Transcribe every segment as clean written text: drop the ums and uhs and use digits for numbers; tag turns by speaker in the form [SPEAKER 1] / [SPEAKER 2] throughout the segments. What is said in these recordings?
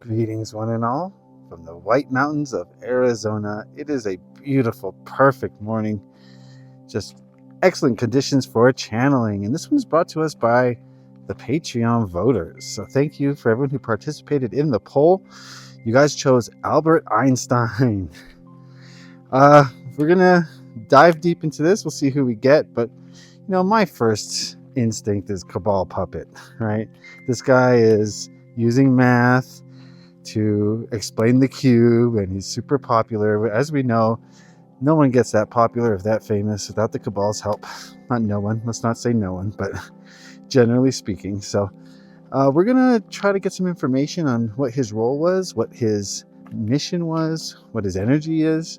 [SPEAKER 1] Greetings, one and all, from the White Mountains of Arizona. It is a beautiful, perfect morning. Just excellent conditions for channeling. And this one's brought to us by the Patreon voters. So thank you for everyone who participated in the poll. You guys chose Albert Einstein. We're going to dive deep into this. We'll see who we get. But, my first instinct is cabal puppet, right? This guy is using math to explain the cube, and he's super popular. As we know, no one gets that popular or that famous without the cabal's help. Not no one, let's not say no one, but generally speaking. So we're gonna try to get some information on what his role was, what his mission was, what his energy is.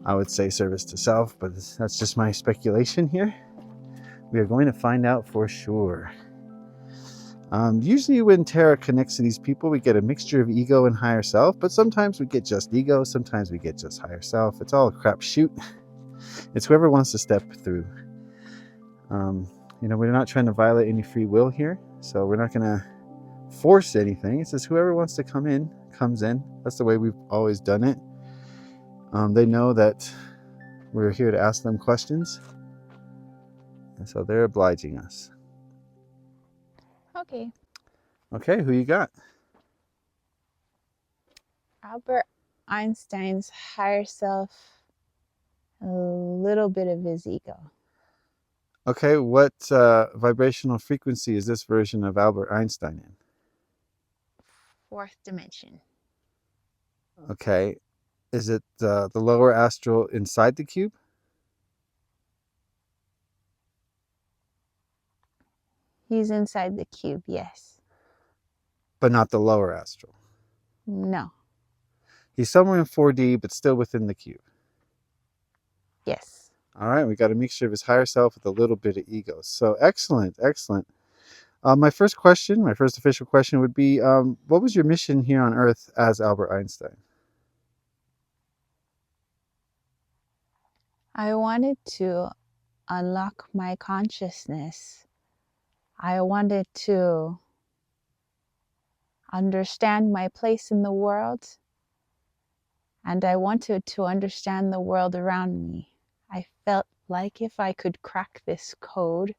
[SPEAKER 1] I would say service to self, but that's just my speculation here. We are going to find out for sure. Usually when Tara connects to these people, we get a mixture of ego and higher self, but sometimes we get just ego, sometimes we get just higher self. It's all a crapshoot. It's whoever wants to step through. We're not trying to violate any free will here, so we're not going to force anything. It's just whoever wants to come in, comes in. That's the way we've always done it. They know that we're here to ask them questions, and so they're obliging us. Okay, who you got?
[SPEAKER 2] Albert Einstein's higher self, a little bit of his ego.
[SPEAKER 1] Okay, what vibrational frequency is this version of Albert Einstein in?
[SPEAKER 2] Fourth dimension.
[SPEAKER 1] Okay, is it the lower astral inside the cube?
[SPEAKER 2] He's inside the cube, yes.
[SPEAKER 1] But not the lower astral?
[SPEAKER 2] No.
[SPEAKER 1] He's somewhere in 4D, but still within the cube?
[SPEAKER 2] Yes.
[SPEAKER 1] All right, we got a mixture of his higher self with a little bit of ego. So excellent, excellent. My first official question would be, what was your mission here on Earth as Albert Einstein?
[SPEAKER 2] I wanted to unlock my consciousness. I wanted to understand my place in the world, and I wanted to understand the world around me. I felt like if I could crack this code,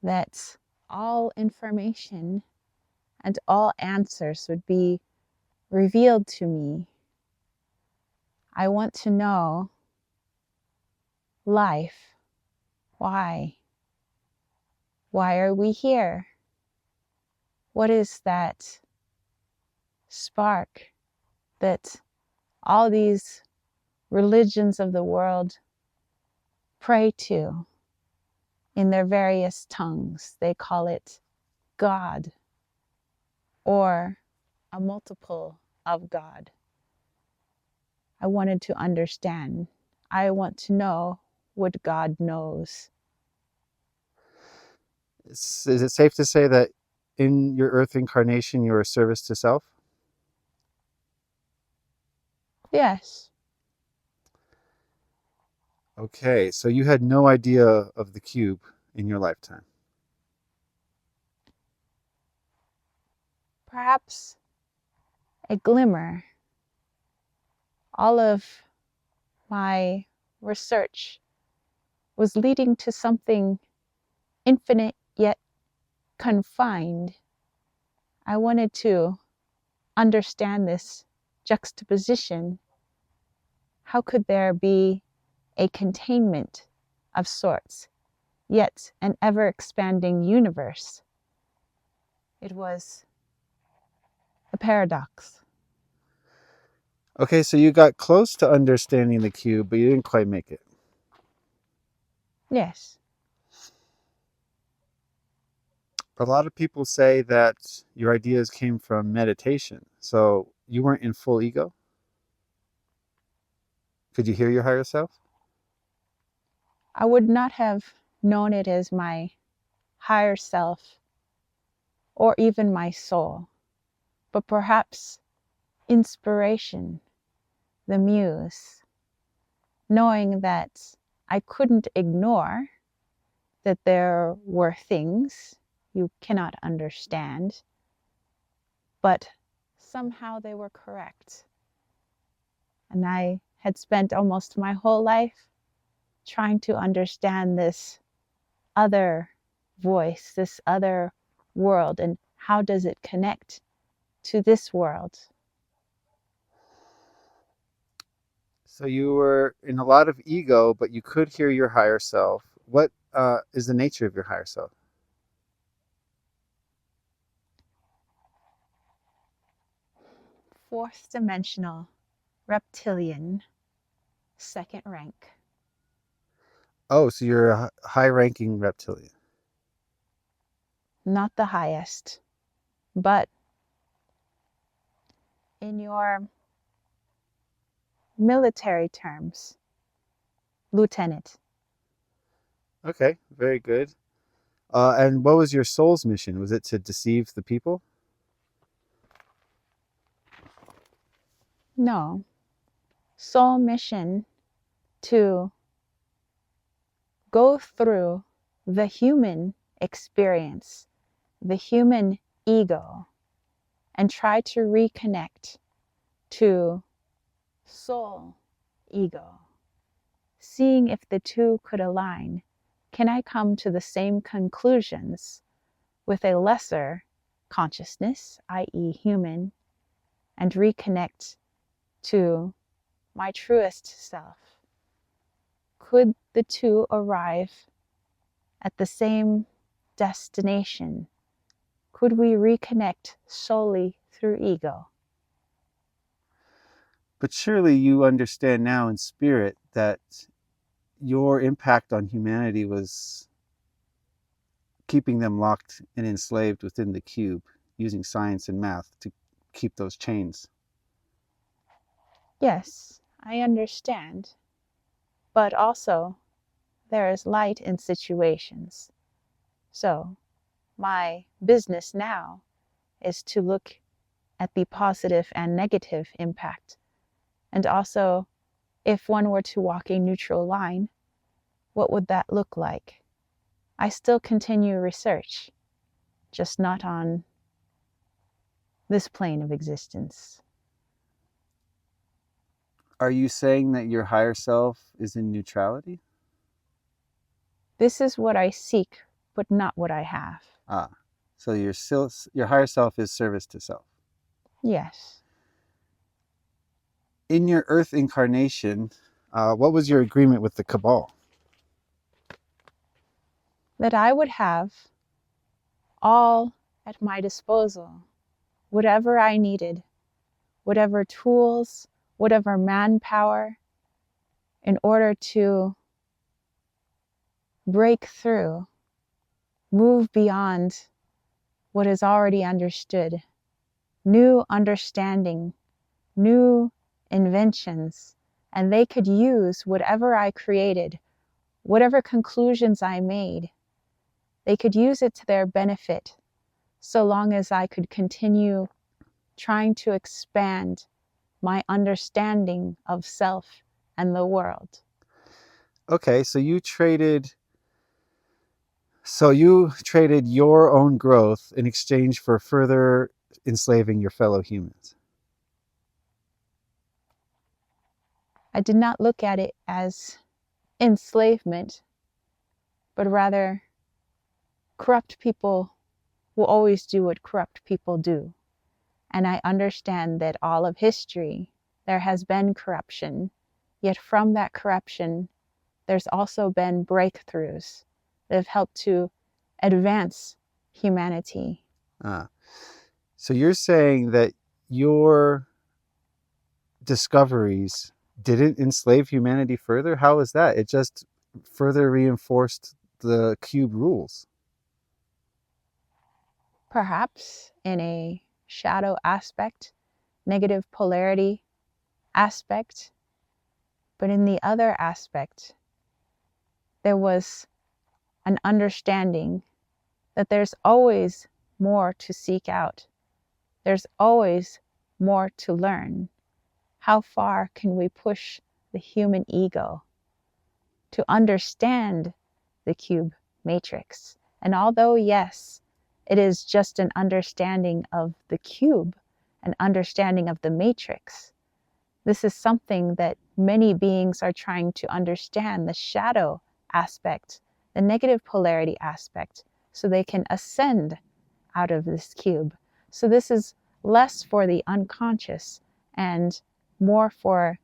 [SPEAKER 2] that all information and all answers would be revealed to me. I want to know life. Why? Why are we here? What is that spark that all these religions of the world pray to in their various tongues? They call it God or a multiple of God. I wanted to understand. I want to know what God knows.
[SPEAKER 1] Is it safe to say that in your Earth incarnation, you are service to self?
[SPEAKER 2] Yes.
[SPEAKER 1] Okay, so you had no idea of the cube in your lifetime?
[SPEAKER 2] Perhaps a glimmer. All of my research was leading to something infinite yet confined. I wanted to understand this juxtaposition. How could there be a containment of sorts, yet an ever-expanding universe? It was a paradox.
[SPEAKER 1] Okay, so you got close to understanding the cube, but you didn't quite make it.
[SPEAKER 2] Yes.
[SPEAKER 1] A lot of people say that your ideas came from meditation. So you weren't in full ego? Could you hear your higher self?
[SPEAKER 2] I would not have known it as my higher self or even my soul, but perhaps inspiration, the muse, knowing that I couldn't ignore that there were things you cannot understand, but somehow they were correct. And I had spent almost my whole life trying to understand this other voice, this other world, and how does it connect to this world?
[SPEAKER 1] So you were in a lot of ego, but you could hear your higher self. What is the nature of your higher self?
[SPEAKER 2] Fourth dimensional, reptilian, second rank.
[SPEAKER 1] Oh, so you're a high-ranking reptilian.
[SPEAKER 2] Not the highest, but in your military terms, lieutenant.
[SPEAKER 1] Okay, very good. And what was your soul's mission? Was it to deceive the people?
[SPEAKER 2] No, soul mission to go through the human experience, the human ego, and try to reconnect to soul ego, seeing if the two could align. Can I come to the same conclusions with a lesser consciousness, i.e., human, and reconnect to my truest self? Could the two arrive at the same destination? Could we reconnect solely through ego?
[SPEAKER 1] But surely you understand now in spirit that your impact on humanity was keeping them locked and enslaved within the cube, using science and math to keep those chains.
[SPEAKER 2] Yes, I understand. But also, there is light in situations. So, my business now is to look at the positive and negative impact. And also, if one were to walk a neutral line, what would that look like? I still continue research, just not on this plane of existence.
[SPEAKER 1] Are you saying that your higher self is in neutrality?
[SPEAKER 2] This is what I seek, but not what I have.
[SPEAKER 1] Ah, so your higher self is service to self.
[SPEAKER 2] Yes.
[SPEAKER 1] In your Earth incarnation, what was your agreement with the Cabal?
[SPEAKER 2] That I would have all at my disposal, whatever I needed, whatever tools, whatever manpower, in order to break through, move beyond what is already understood, new understanding, new inventions, and they could use whatever I created, whatever conclusions I made, they could use it to their benefit, so long as I could continue trying to expand my understanding of self and the world.
[SPEAKER 1] Okay, so you traded your own growth in exchange for further enslaving your fellow humans.
[SPEAKER 2] I did not look at it as enslavement, but rather corrupt people will always do what corrupt people do. And I understand that all of history, there has been corruption, yet from that corruption, there's also been breakthroughs that have helped to advance humanity.
[SPEAKER 1] Ah, so you're saying that your discoveries didn't enslave humanity further? How is that? It just further reinforced the cube rules.
[SPEAKER 2] Perhaps in a shadow aspect, negative polarity aspect, but in the other aspect, there was an understanding that there's always more to seek out. There's always more to learn. How far can we push the human ego to understand the cube matrix? And although, yes, It is just an understanding of the cube, an understanding of the matrix. This is something that many beings are trying to understand, the shadow aspect, the negative polarity aspect, so they can ascend out of this cube. So this is less for the unconscious and more for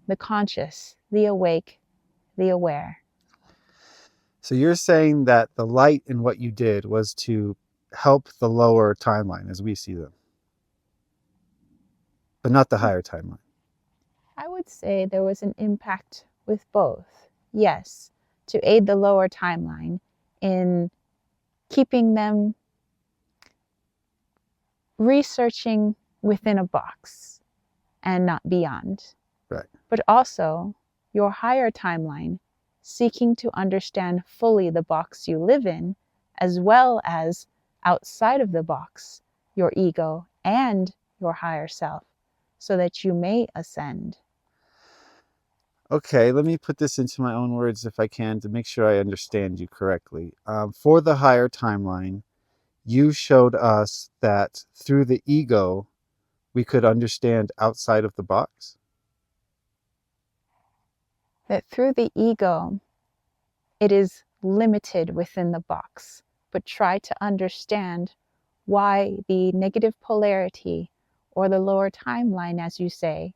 [SPEAKER 2] the conscious, the awake, the aware.
[SPEAKER 1] So you're saying that the light in what you did was to help the lower timeline as we see them, but not the higher timeline.
[SPEAKER 2] I would say there was an impact with both. Yes, to aid the lower timeline in keeping them researching within a box and not beyond.
[SPEAKER 1] Right.
[SPEAKER 2] But also your higher timeline, seeking to understand fully the box you live in, as well as outside of the box, your ego and your higher self, so that you may ascend.
[SPEAKER 1] Okay, let me put this into my own words if I can to make sure I understand you correctly. For the higher timeline, you showed us that through the ego, we could understand outside of the box.
[SPEAKER 2] That through the ego, it is limited within the box, but try to understand why the negative polarity or the lower timeline, as you say,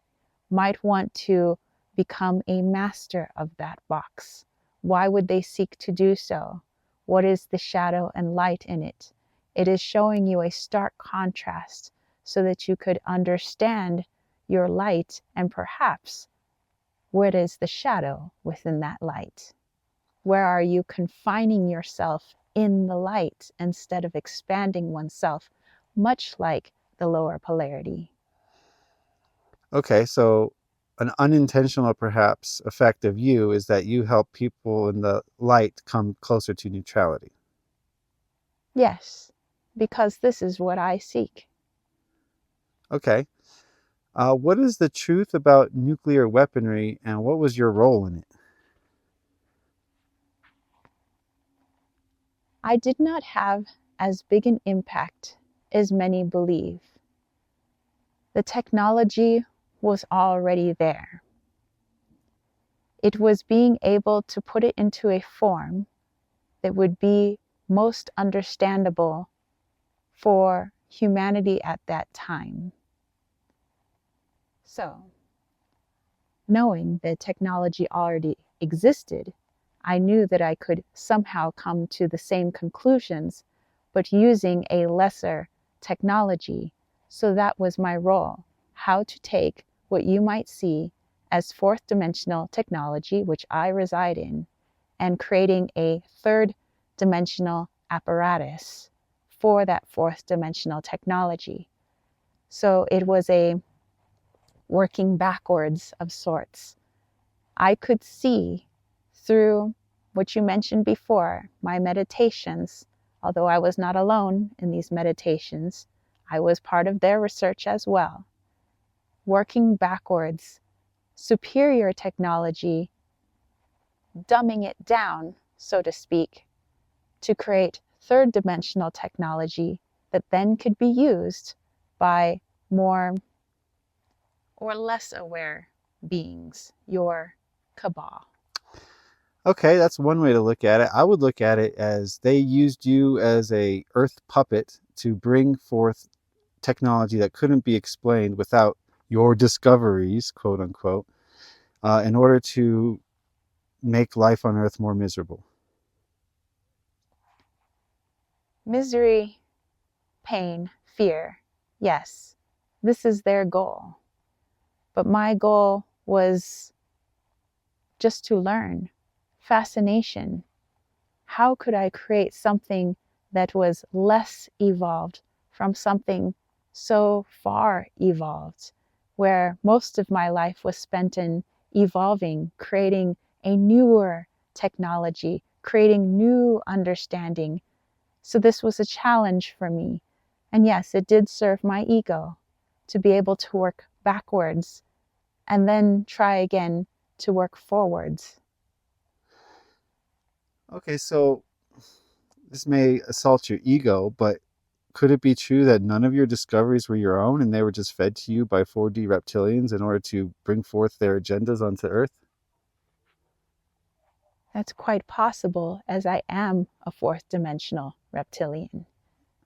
[SPEAKER 2] might want to become a master of that box. Why would they seek to do so? What is the shadow and light in it? It is showing you a stark contrast so that you could understand your light and perhaps what is the shadow within that light. Where are you confining yourself in the light instead of expanding oneself, much like the lower polarity?
[SPEAKER 1] Okay, so an unintentional, perhaps, effect of you is that you help people in the light come closer to neutrality.
[SPEAKER 2] Yes, because this is what I seek.
[SPEAKER 1] Okay. What is the truth about nuclear weaponry and what was your role in it?
[SPEAKER 2] I did not have as big an impact as many believe. The technology was already there. It was being able to put it into a form that would be most understandable for humanity at that time. So, knowing that technology already existed, I knew that I could somehow come to the same conclusions, but using a lesser technology. So that was my role, how to take what you might see as fourth dimensional technology, which I reside in, and creating a third dimensional apparatus for that fourth dimensional technology. So it was a working backwards of sorts. I could see through what you mentioned before, my meditations, although I was not alone in these meditations, I was part of their research as well. Working backwards, superior technology, dumbing it down, so to speak, to create third dimensional technology that then could be used by more or less aware beings, your cabal.
[SPEAKER 1] Okay, that's one way to look at it. I would look at it as they used you as a earth puppet to bring forth technology that couldn't be explained without your discoveries, quote unquote, in order to make life on earth more miserable.
[SPEAKER 2] Misery, pain, fear. Yes, this is their goal. But my goal was just to learn. Fascination. How could I create something that was less evolved from something so far evolved, where most of my life was spent in evolving, creating a newer technology, creating new understanding. So this was a challenge for me. And yes, it did serve my ego to be able to work backwards and then try again to work forwards.
[SPEAKER 1] Okay, so this may assault your ego, but could it be true that none of your discoveries were your own and they were just fed to you by 4D reptilians in order to bring forth their agendas onto Earth?
[SPEAKER 2] That's quite possible, as I am a fourth dimensional reptilian.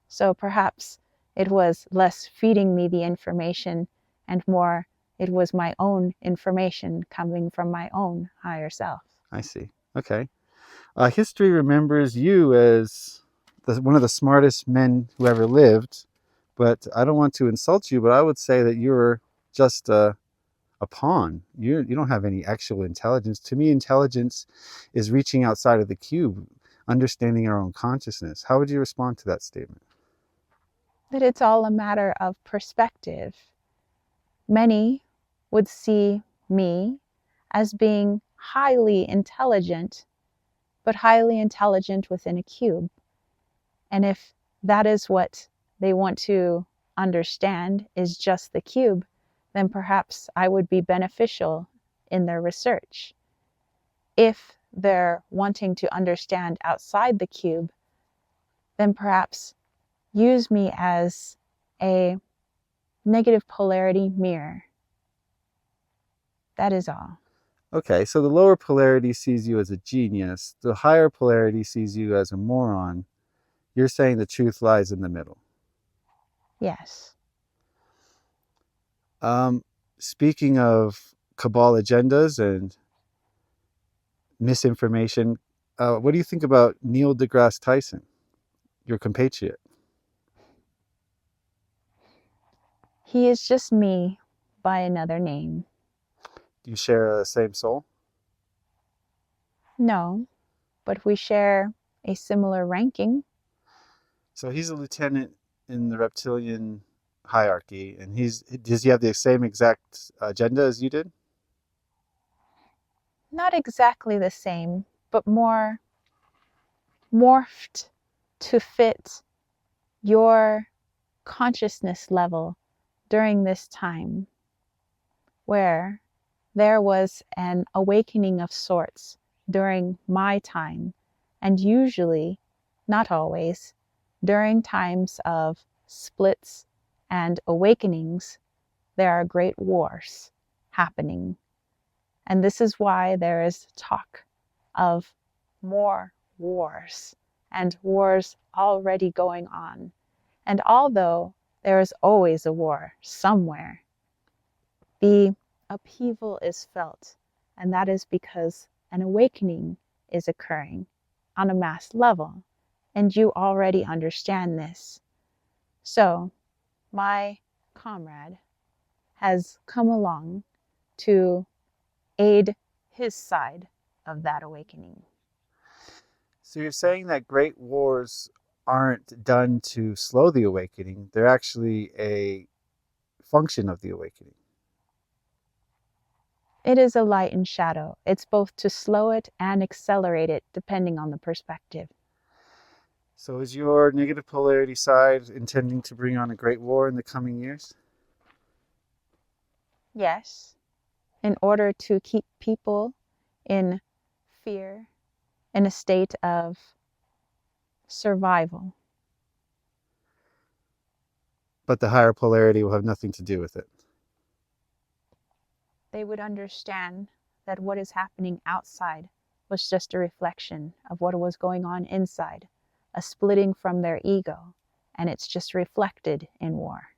[SPEAKER 2] So perhaps it was less feeding me the information and more it was my own information coming from my own higher self.
[SPEAKER 1] I see. Okay. History remembers you as one of the smartest men who ever lived, but I don't want to insult you, but I would say that you're just a pawn. You don't have any actual intelligence. To me, intelligence is reaching outside of the cube, understanding our own consciousness. How would you respond to that statement?
[SPEAKER 2] That it's all a matter of perspective. Many would see me as being highly intelligent, but highly intelligent within a cube. And if that is what they want to understand is just the cube, then perhaps I would be beneficial in their research. If they're wanting to understand outside the cube, then perhaps use me as a negative polarity mirror. That is all.
[SPEAKER 1] Okay, so the lower polarity sees you as a genius, the higher polarity sees you as a moron. You're saying the truth lies in the middle.
[SPEAKER 2] Yes.
[SPEAKER 1] Um, Speaking of cabal agendas and misinformation, what do you think about Neil deGrasse Tyson, your compatriot?
[SPEAKER 2] He is just me by another name.
[SPEAKER 1] Do you share the same soul?
[SPEAKER 2] No, but we share a similar ranking.
[SPEAKER 1] So he's a lieutenant in the reptilian hierarchy, and does he have the same exact agenda as you did?
[SPEAKER 2] Not exactly the same, but more morphed to fit your consciousness level during this time, where there was an awakening of sorts during my time, and usually, not always, during times of splits and awakenings, there are great wars happening. And this is why there is talk of more wars and wars already going on. And although there is always a war somewhere, the upheaval is felt, and that is because an awakening is occurring on a mass level, and you already understand this. So, my comrade has come along to aid his side of that awakening.
[SPEAKER 1] So you're saying that great wars aren't done to slow the awakening, they're actually a function of the awakening.
[SPEAKER 2] It is a light and shadow. It's both to slow it and accelerate it, depending on the perspective.
[SPEAKER 1] So is your negative polarity side intending to bring on a great war in the coming years?
[SPEAKER 2] Yes, in order to keep people in fear, in a state of survival.
[SPEAKER 1] But the higher polarity will have nothing to do with it.
[SPEAKER 2] They would understand that what is happening outside was just a reflection of what was going on inside, a splitting from their ego, and it's just reflected in war.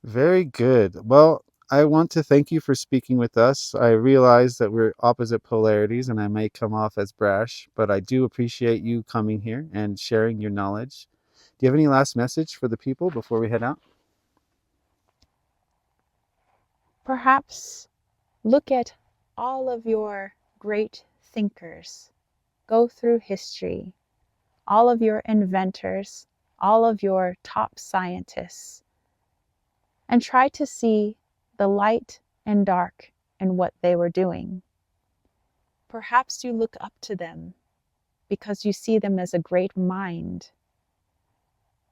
[SPEAKER 1] Very good. Well, I want to thank you for speaking with us. I realize that we're opposite polarities and I may come off as brash, but I do appreciate you coming here and sharing your knowledge. Do you have any last message for the people before we head out?
[SPEAKER 2] Perhaps look at all of your great thinkers, go through history, all of your inventors, all of your top scientists, and try to see the light and dark in what they were doing. Perhaps you look up to them because you see them as a great mind.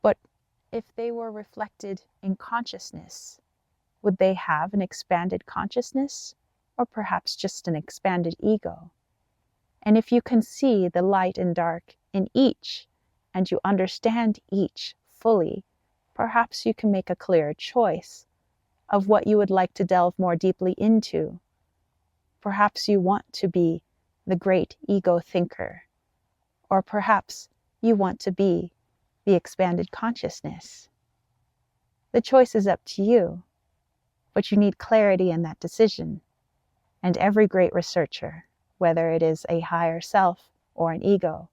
[SPEAKER 2] But if they were reflected in consciousness, would they have an expanded consciousness or perhaps just an expanded ego? And if you can see the light and dark in each and you understand each fully, perhaps you can make a clearer choice of what you would like to delve more deeply into. Perhaps you want to be the great ego thinker, or perhaps you want to be the expanded consciousness. The choice is up to you, but you need clarity in that decision. And every great researcher, whether it is a higher self or an ego,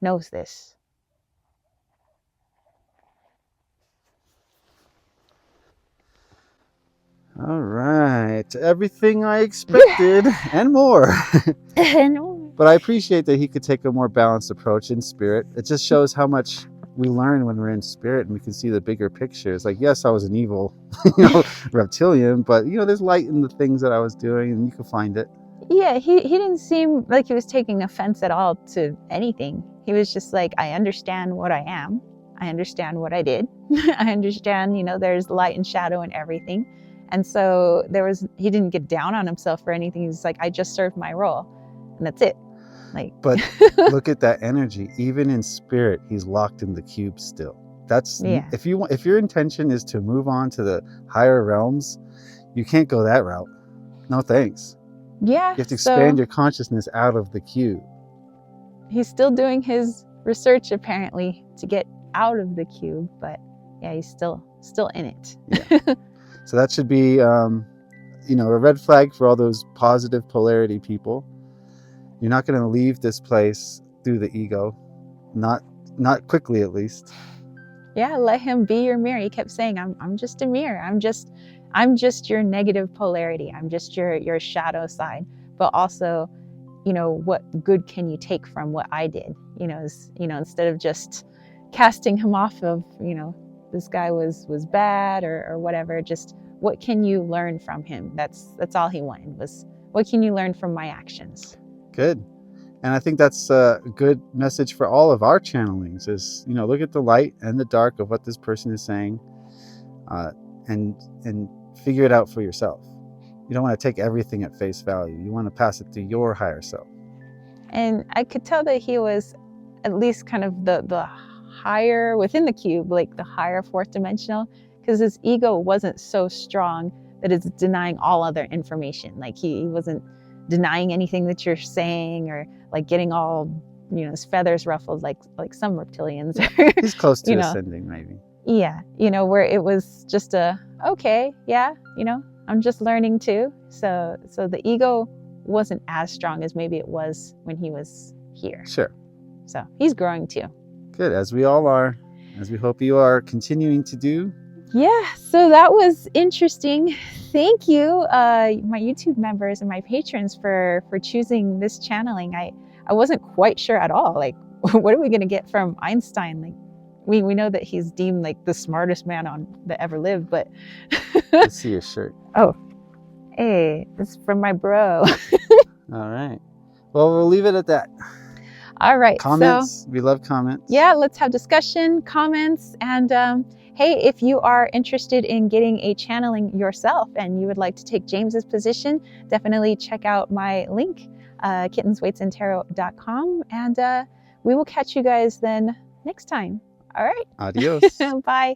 [SPEAKER 2] knows this.
[SPEAKER 1] All right. Everything I expected and more. But I appreciate that he could take a more balanced approach in spirit. It just shows how much we learn when we're in spirit and we can see the bigger picture. It's like, yes, I was an evil, reptilian, but there's light in the things that I was doing and you can find it.
[SPEAKER 2] Yeah, he didn't seem like he was taking offense at all to anything. He was just like, I understand what I am. I understand what I did. I understand, there's light and shadow and everything. And so he didn't get down on himself or anything. He's like, I just served my role and that's it.
[SPEAKER 1] But look at that energy. Even in spirit, he's locked in the cube still. That's if your intention is to move on to the higher realms, you can't go that route. No thanks.
[SPEAKER 2] Yeah.
[SPEAKER 1] You have to expand your consciousness out of the cube.
[SPEAKER 2] He's still doing his research apparently to get out of the cube, but yeah, he's still in it.
[SPEAKER 1] Yeah. So that should be a red flag for all those positive polarity people. You're not going to leave this place through the ego, not quickly at least.
[SPEAKER 2] Yeah, let him be your mirror. He kept saying, I'm just a mirror. I'm just your negative polarity. I'm just your shadow side. But also, what good can you take from what I did? Instead of just casting him off of, this guy was bad or whatever, just what can you learn from him? That's all he wanted, was what can you learn from my actions?
[SPEAKER 1] Good. And I think that's a good message for all of our channelings is, look at the light and the dark of what this person is saying, and figure it out for yourself. You don't want to take everything at face value. You want to pass it to your higher self.
[SPEAKER 2] And I could tell that he was at least kind of the higher within the cube, like the higher fourth dimensional, because his ego wasn't so strong that it's denying all other information. Like he wasn't denying anything that you're saying or like getting all, his feathers ruffled like some reptilians.
[SPEAKER 1] He's close to ascending maybe.
[SPEAKER 2] Yeah. Where it was just okay, yeah, I'm just learning too. So the ego wasn't as strong as maybe it was when he was here.
[SPEAKER 1] Sure.
[SPEAKER 2] So he's growing too.
[SPEAKER 1] Good, as we all are, as we hope you are continuing to do.
[SPEAKER 2] Yeah, so that was interesting. Thank you, my YouTube members and my patrons for choosing this channeling. I wasn't quite sure at all, like, what are we going to get from Einstein? Like, we know that he's deemed like the smartest man that ever lived, but...
[SPEAKER 1] Let's see your shirt.
[SPEAKER 2] Oh, hey, it's from my bro.
[SPEAKER 1] All right. Well, we'll leave it at that.
[SPEAKER 2] All right.
[SPEAKER 1] Comments. We love comments.
[SPEAKER 2] Yeah, let's have discussion, comments, and hey, if you are interested in getting a channeling yourself and you would like to take James's position, definitely check out my link, kittenswaitsandtarot.com, and we will catch you guys then next time. All right.
[SPEAKER 1] Adios.
[SPEAKER 2] Bye.